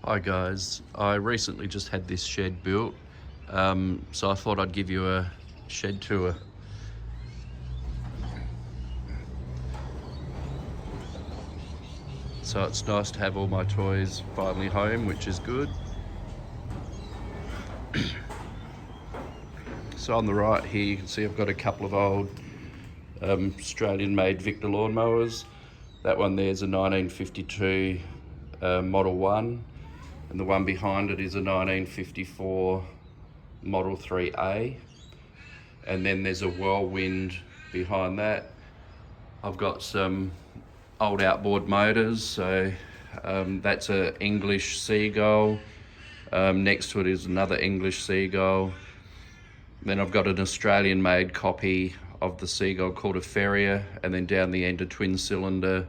Hi guys, I recently just had this shed built, so I thought I'd give you a shed tour. So it's nice to have all my toys finally home, which is good. So on the right here you can see I've got a couple of old Australian made Victor lawnmowers. That one there's a 1952 Model 1, and the one behind it is a 1954 Model 3A, and then there's a Whirlwind behind that. I've got some old outboard motors, so that's an English Seagull. Next to it is another English Seagull. Then I've got an Australian made copy of the Seagull called a Ferrier, and then down the end a twin cylinder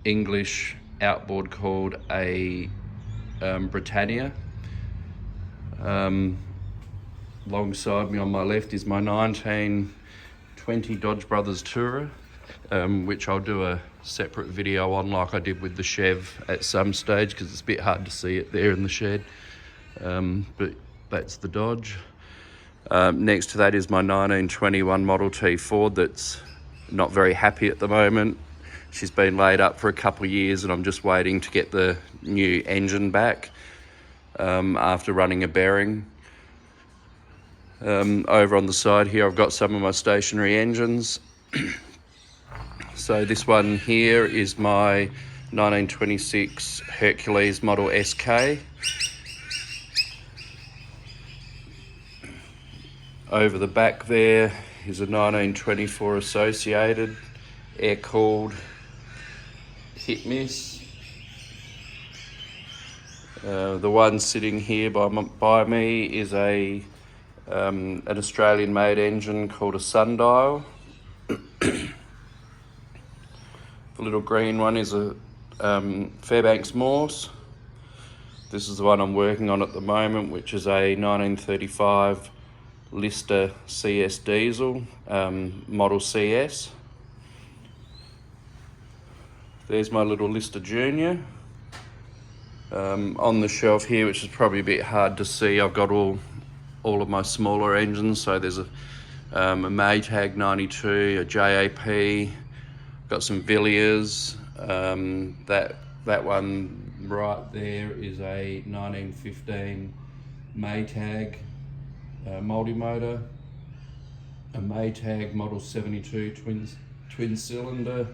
English outboard called a Britannia. Alongside me on my left is my 1920 Dodge Brothers Tourer, which I'll do a separate video on like I did with the Chev at some stage, because it's a bit hard to see it there in the shed, but that's the Dodge. Next to that is my 1921 Model T Ford that's not very happy at the moment. She's been laid up for a couple of years and I'm just waiting to get the new engine back after running a bearing. Over on the side here I've got some of my stationary engines. So this one here is my 1926 Hercules Model SK. Over the back there is a 1924 Associated air-cooled hit miss. The one sitting here by me is an Australian made engine called a Sundial. The little green one is a Fairbanks Morse. This is the one I'm working on at the moment, which is a 1935 Lister CS diesel, model CS. There's my little Lister Junior. On the shelf here, which is probably a bit hard to see, I've got all of my smaller engines. So there's a Maytag 92, a JAP, got some Villiers. That one right there is a 1915 Maytag multi-motor, a Maytag Model 72 twin cylinder.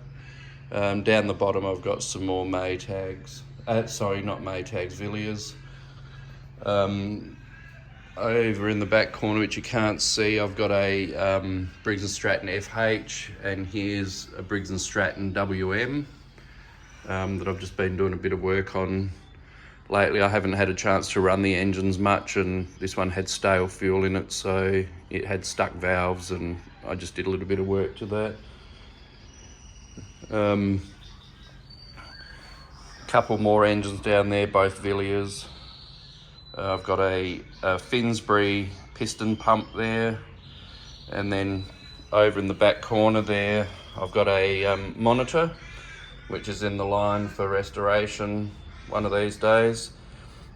Down the bottom I've got some more Maytags, sorry, not Maytags, Villiers. Over in the back corner, which you can't see, I've got a Briggs & Stratton FH, and here's a Briggs & Stratton WM that I've just been doing a bit of work on lately. I haven't had a chance to run the engines much, and this one had stale fuel in it, so it had stuck valves, and I just did a little bit of work to that. Couple more engines down there, both Villiers. I've got a Finsbury piston pump there, and then over in the back corner there I've got a Monitor, which is in the line for restoration one of these days.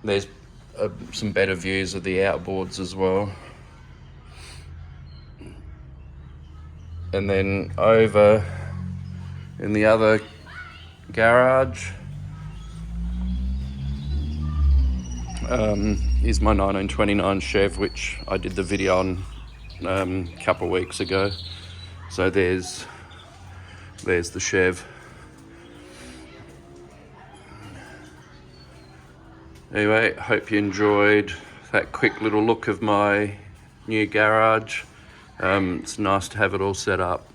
There's some better views of the outboards as well. And then over in the other garage is my 1929 Chev, which I did the video on a couple of weeks ago. So there's the Chev. Anyway, hope you enjoyed that quick little look of my new garage. It's nice to have it all set up.